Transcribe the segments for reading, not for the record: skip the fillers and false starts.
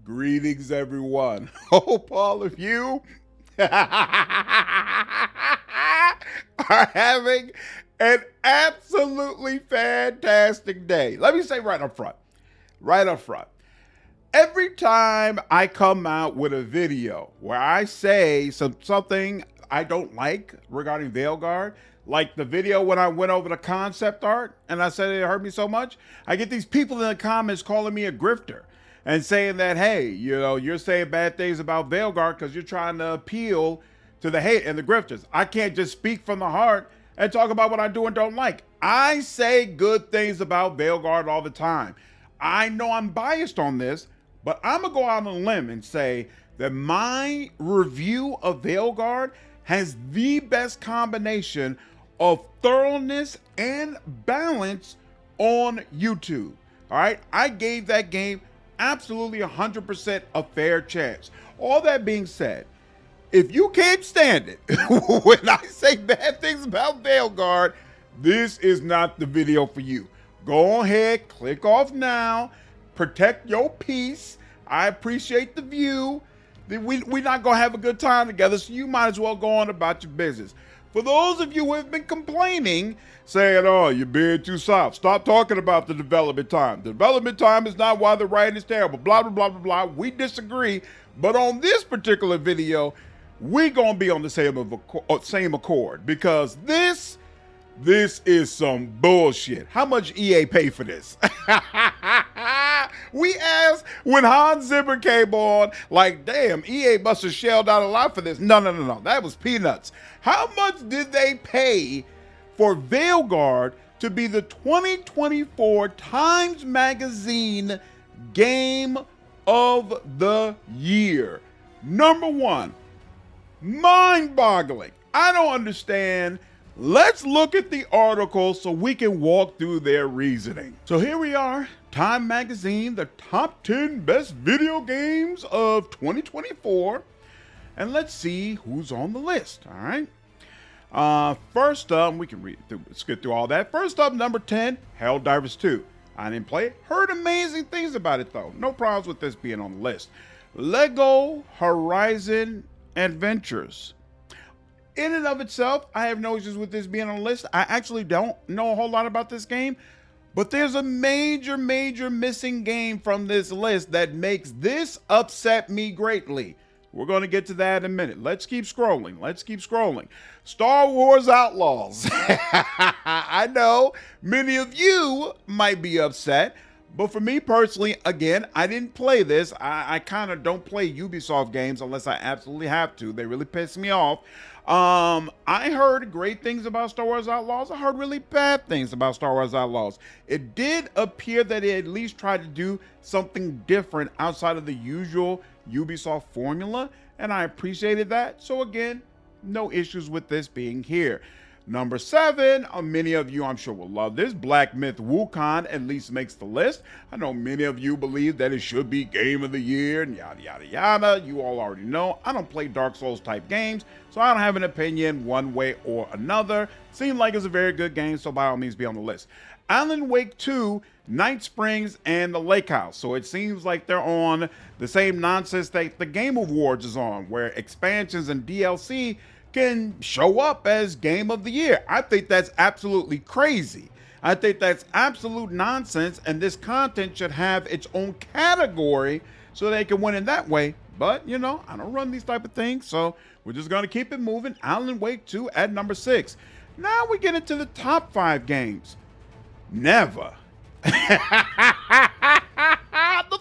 Greetings, everyone. Hope all of you are having an absolutely fantastic day. Let me say right up front. Every time I come out with a video where I say something I don't like regarding Veilguard, like the video when I went over the concept art and I said it hurt me so much, I get these people in the comments calling me a grifter and saying that, hey, you're saying bad things about Veilguard because you're trying to appeal to the hate and the grifters. I can't just speak from the heart and talk about what I do and don't like. I say good things about Veilguard all the time. I know I'm biased on this, but I'm going to go out on a limb and say that my review of Veilguard has the best combination of thoroughness and balance on YouTube. All right, I gave that game absolutely 100% a fair chance. All that being said, if you can't stand it when I say bad things about Veilguard, this is not the video for you. Go ahead, click off now, protect your peace. I appreciate the view. We're not going to have a good time together, so you might as well go on about your business. For those of you who have been complaining, saying, oh, you're being too soft, stop talking about the development time. Development time is not why the writing is terrible, blah, blah, blah, blah, blah. We disagree. But on this particular video, we're going to be on the same accord because this is some bullshit. How much EA pay for this? We asked when Hans Zimmer came on, like, damn, EA must have shelled out a lot for this. No. That was peanuts. How much did they pay for Veilguard to be the 2024 Times Magazine Game of the Year? Number one, mind-boggling. I don't understand. Let's look at the article so we can walk through their reasoning. So here we are, Time Magazine, the top 10 best video games of 2024. And let's see who's on the list, all right? First up, we can read through, skip through all that. First up, number 10, Helldivers 2. I didn't play it. Heard amazing things about it, though. No problems with this being on the list. Lego Horizon Adventures. In and of itself, I have no issues with this being on the list. I actually don't know a whole lot about this game, but there's a major missing game from this list that makes this upset me greatly. We're going to get to that in a minute. Let's keep scrolling. Star Wars Outlaws. I know many of you might be upset, but for me personally, again, I didn't play this. I kind of don't play Ubisoft games unless I absolutely have to. They really piss me off. I heard great things about Star Wars Outlaws. I heard really bad things about Star Wars Outlaws. It did appear that it at least tried to do something different outside of the usual Ubisoft formula, and I appreciated that. So again, no issues with this being here. Number 7, many of you I'm sure will love this. Black Myth Wukong at least makes the list. I know many of you believe that it should be Game of the Year and yada yada yada. You all already know I don't play Dark Souls type games, so I don't have an opinion one way or another. Seemed like it's a very good game, so by all means be on the list. Alan Wake 2, Night Springs, and The Lake House. So it seems like they're on the same nonsense that the Game Awards is on, where expansions and DLC can show up as Game of the Year. I think that's absolutely crazy. I think that's absolute nonsense, and this content should have its own category so they can win in that way. But, I don't run these type of things, so we're just going to keep it moving. Alan Wake 2 at number 6. Now we get into the top 5 games. Never. The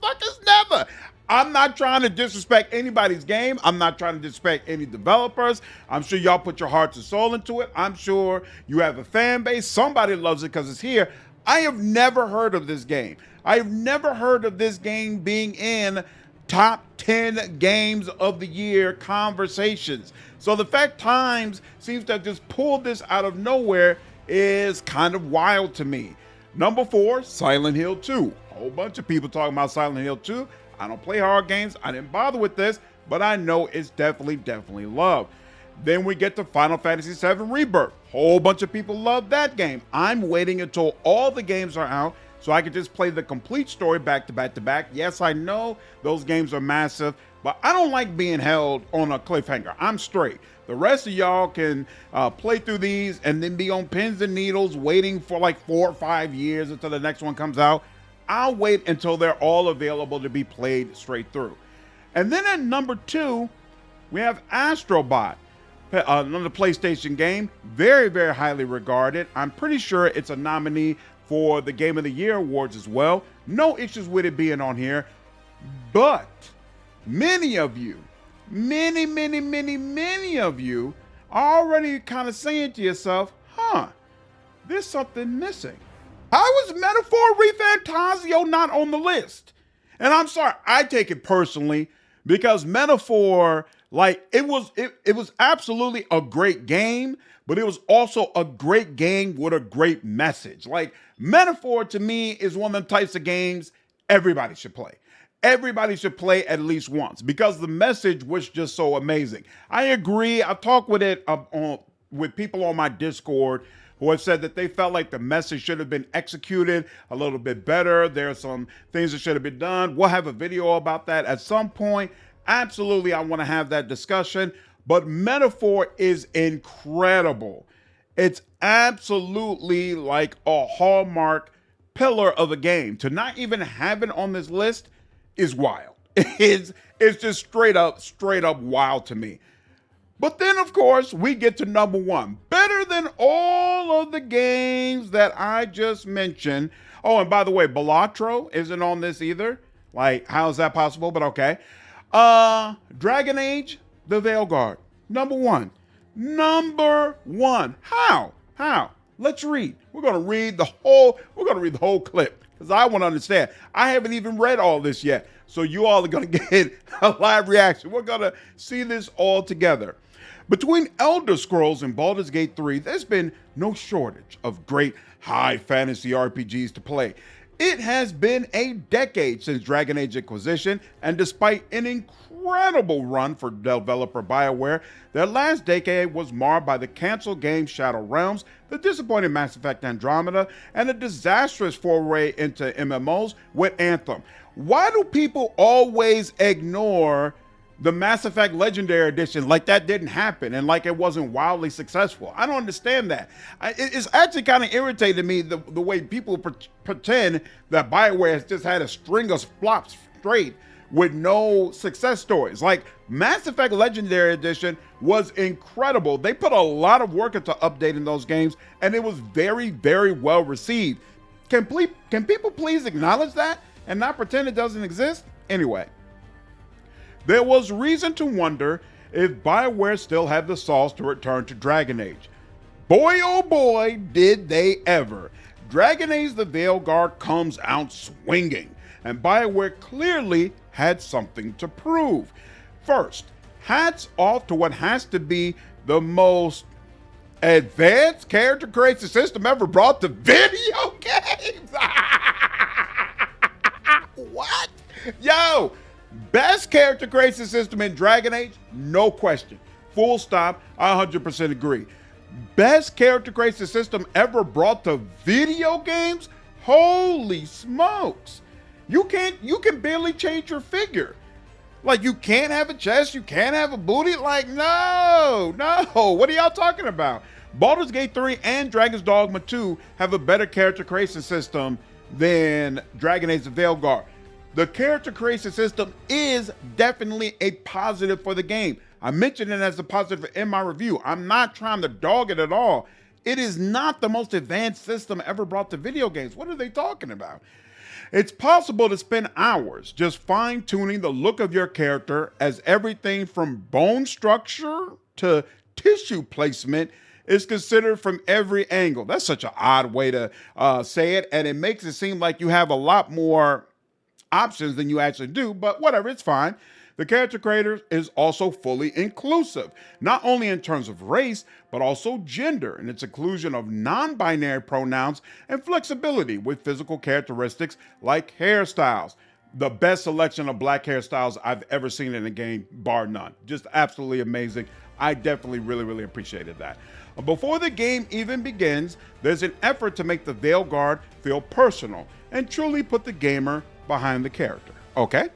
fuck is never? I'm not trying to disrespect anybody's game. I'm not trying to disrespect any developers. I'm sure y'all put your hearts and soul into it. I'm sure you have a fan base. Somebody loves it because it's here. I have never heard of this game. I have never heard of this game being in top 10 games of the year conversations. So the fact Times seems to have just pulled this out of nowhere is kind of wild to me. Number 4, Silent Hill 2. A whole bunch of people talking about Silent Hill 2. I don't play horror games. I didn't bother with this, but I know it's definitely loved. Then we get to Final Fantasy VII Rebirth. Whole bunch of people love that game. I'm waiting until all the games are out so I could just play the complete story back to back to back. Yes, I know those games are massive, but I don't like being held on a cliffhanger. I'm straight. The rest of y'all can play through these and then be on pins and needles waiting for like 4 or 5 years until the next one comes out. I'll wait until they're all available to be played straight through. And then at number 2, we have Astrobot, another PlayStation game, very, very highly regarded. I'm pretty sure it's a nominee for the Game of the Year awards as well. No issues with it being on here, but many of you, many of you are already kind of saying to yourself, there's something missing. How is Metaphor ReFantazio not on the list? And I'm sorry, I take it personally because Metaphor, like, it was absolutely a great game, but it was also a great game with a great message. Like, Metaphor to me is one of the types of games everybody should play. Everybody should play at least once because the message was just so amazing. I agree. I talked with it with people on my Discord who have said that they felt like the message should have been executed a little bit better. There are some things that should have been done. We'll have a video about that at some point. Absolutely, I want to have that discussion. But Metaphor is incredible. It's absolutely like a hallmark pillar of a game. To not even have it on this list is wild. It's just straight up wild to me. But then, of course, we get to number 1. Better than all of the games that I just mentioned. Oh, and by the way, Balatro isn't on this either. Like, how is that possible? But okay. Dragon Age, the Veilguard. Number 1. Number 1. How? Let's read. We're going to read the whole clip because I want to understand. I haven't even read all this yet. So you all are going to get a live reaction. We're going to see this all together. Between Elder Scrolls and Baldur's Gate 3, there's been no shortage of great high fantasy RPGs to play. It has been a decade since Dragon Age Inquisition, and despite an incredible run for developer BioWare, their last decade was marred by the canceled game Shadow Realms, the disappointing Mass Effect Andromeda, and a disastrous foray into MMOs with Anthem. Why do people always ignore the Mass Effect Legendary Edition like that didn't happen and like it wasn't wildly successful? I don't understand that. It's actually kind of irritated me the way people pretend that BioWare has just had a string of flops straight with no success stories. Like, Mass Effect Legendary Edition was incredible. They put a lot of work into updating those games and it was very, very well received. Can people please acknowledge that and not pretend it doesn't exist? Anyway. There was reason to wonder if BioWare still had the sauce to return to Dragon Age. Boy, oh boy, did they ever. Dragon Age the Veilguard comes out swinging, and BioWare clearly had something to prove. First, hats off to what has to be the most advanced character creation system ever brought to video games. What? Yo! Best character creation system in Dragon Age? No question. Full stop. I 100% agree. Best character creation system ever brought to video games? Holy smokes. You can barely change your figure. Like, you can't have a chest, you can't have a booty. Like, no. What are y'all talking about? Baldur's Gate 3 and Dragon's Dogma 2 have a better character creation system than Dragon Age the Veilguard. The character creation system is definitely a positive for the game. I mentioned it as a positive in my review. I'm not trying to dog it at all. It is not the most advanced system ever brought to video games. What are they talking about? It's possible to spend hours just fine-tuning the look of your character, as everything from bone structure to tissue placement is considered from every angle. That's such an odd way to say it, and it makes it seem like you have a lot more options than you actually do, but whatever, it's fine. The character creator is also fully inclusive, not only in terms of race, but also gender, and its inclusion of non-binary pronouns and flexibility with physical characteristics like hairstyles. The best selection of black hairstyles I've ever seen in a game, bar none. Just absolutely amazing. I definitely really appreciated that. Before the game even begins, there's an effort to make the Veilguard feel personal and truly put the gamer behind the character. Okay?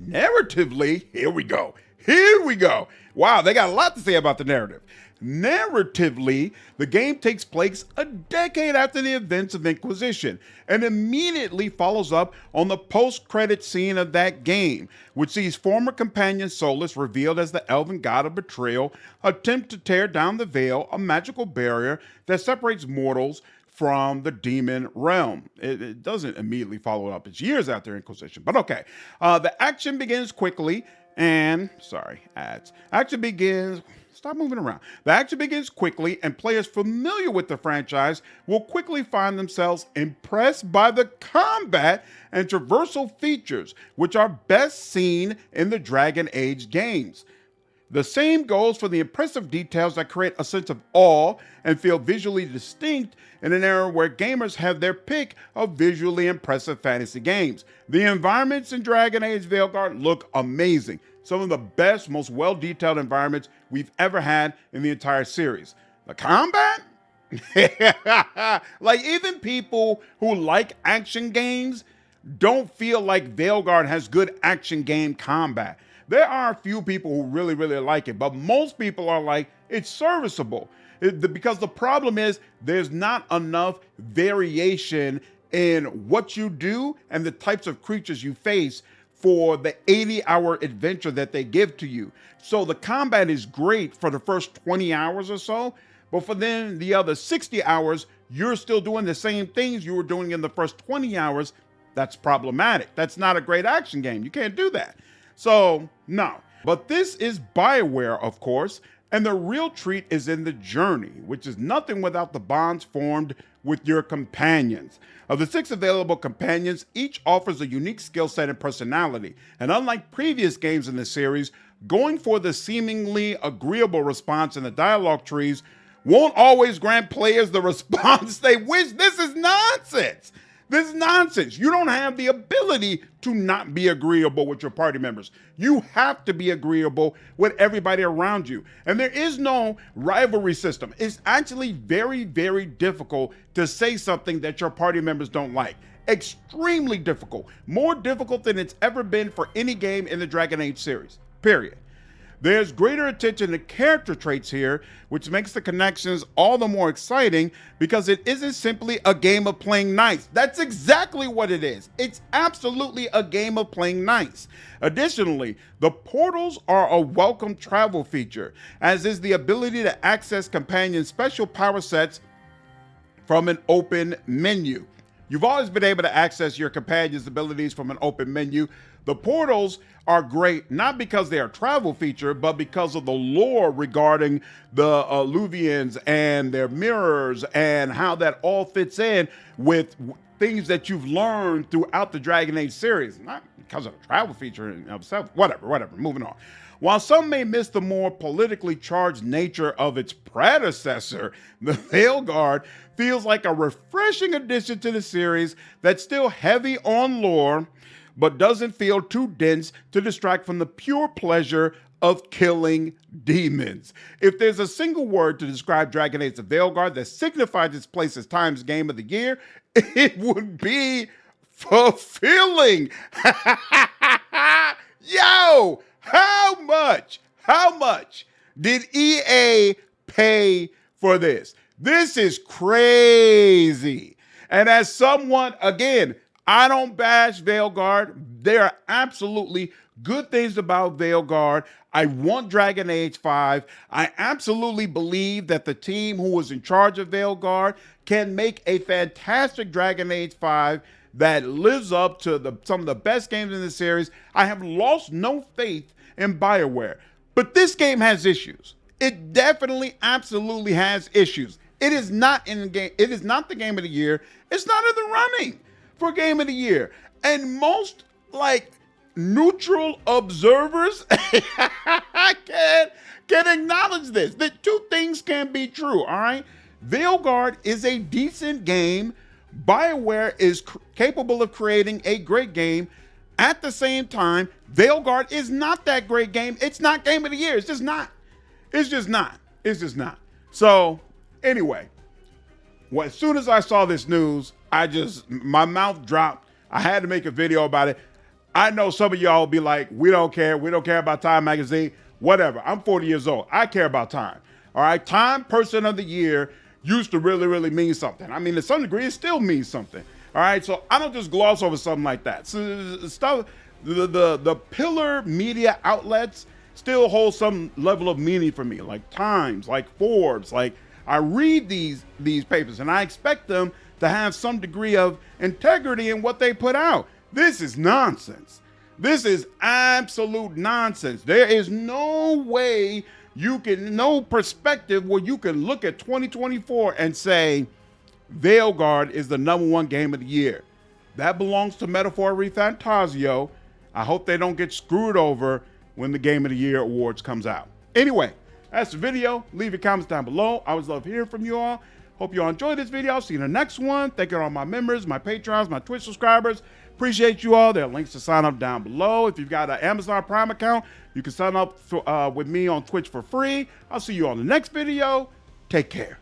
Narratively, here we go. Here we go. Wow, they got a lot to say about the narrative. Narratively, the game takes place a decade after the events of Inquisition and immediately follows up on the post-credit scene of that game, which sees former companion Solus, revealed as the elven god of betrayal, attempt to tear down the veil, a magical barrier that separates mortals from the demon realm. It doesn't immediately follow it up. It's years after Inquisition, but okay. The action begins quickly and, action begins, stop moving around. The action begins quickly and players familiar with the franchise will quickly find themselves impressed by the combat and traversal features, which are best seen in the Dragon Age games. The same goes for the impressive details that create a sense of awe and feel visually distinct in an era where gamers have their pick of visually impressive fantasy games. The environments in Dragon Age Veilguard look amazing. Some of the best, most well-detailed environments we've ever had in the entire series. The combat? Like, even people who like action games don't feel like Veilguard has good action game combat. There are a few people who really like it, but most people are like, it's serviceable. Because the problem is there's not enough variation in what you do and the types of creatures you face for the 80-hour adventure that they give to you. So the combat is great for the first 20 hours or so, but for then the other 60 hours, you're still doing the same things you were doing in the first 20 hours. That's problematic. That's not a great action game. You can't do that. So, no. But this is BioWare, of course, and the real treat is in the journey, which is nothing without the bonds formed with your companions. Of the 6 available companions, each offers a unique skill set and personality. And unlike previous games in the series, going for the seemingly agreeable response in the dialogue trees won't always grant players the response they wish. This is nonsense. This is nonsense. You don't have the ability to not be agreeable with your party members. You have to be agreeable with everybody around you. And there is no rivalry system. It's actually very difficult to say something that your party members don't like. Extremely difficult. More difficult than it's ever been for any game in the Dragon Age series, period. There's greater attention to character traits here, which makes the connections all the more exciting because it isn't simply a game of playing nice. That's exactly what it is. It's absolutely a game of playing nice. Additionally, the portals are a welcome travel feature, as is the ability to access companion special power sets from an open menu. You've always been able to access your companion's abilities from an open menu. The portals are great, not because they are a travel feature, but because of the lore regarding the Luvians and their mirrors and how that all fits in with things that you've learned throughout the Dragon Age series. Not because of the travel feature in itself. Whatever, moving on. While some may miss the more politically charged nature of its predecessor, the Veilguard feels like a refreshing addition to the series that's still heavy on lore, but doesn't feel too dense to distract from the pure pleasure of killing demons. If there's a single word to describe Dragon Age: The Veilguard that signifies its place as Time's Game of the Year, it would be fulfilling. Yo, how much did EA pay for this? This is crazy. And as someone, again, I don't bash Veilguard. There are absolutely good things about Veilguard. I want Dragon Age 5. I absolutely believe that the team who was in charge of Veilguard can make a fantastic Dragon Age 5 that lives up to some of the best games in the series. I have lost no faith in BioWare. But this game has issues. It definitely, absolutely has issues. It is not in the game. It is not the game of the year. It's not in the running for game of the year. And most neutral observers can acknowledge this. That two things can be true, all right? Veilguard is a decent game. BioWare is capable of creating a great game. At the same time, Veilguard is not that great game. It's not game of the year. It's just not. It's just not. It's just not. So anyway, as soon as I saw this news, my mouth dropped. I had to make a video about it. I know some of y'all will be like, we don't care. We don't care about Time Magazine. Whatever. I'm 40 years old. I care about Time. All right. Time Person of the Year used to really, really mean something. I mean, to some degree, it still means something. All right. So I don't just gloss over something like that. So stuff, the pillar media outlets still hold some level of meaning for me, like Times, like Forbes. Like, I read these papers and I expect them to have some degree of integrity in what they put out. This is nonsense. This is absolute nonsense. There is no way no perspective where you can look at 2024 and say Veilguard is the #1 game of the year. That belongs to Metaphor Fantasio. I hope they don't get screwed over when the Game of the Year awards comes out. Anyway, that's the video. Leave your comments down below. I always love hearing from you all. Hope you all enjoyed this video. I'll see you in the next one. Thank you to all my members, my patrons, my Twitch subscribers. Appreciate you all. There are links to sign up down below. If you've got an Amazon Prime account, you can sign up with me on Twitch for free. I'll see you on the next video. Take care.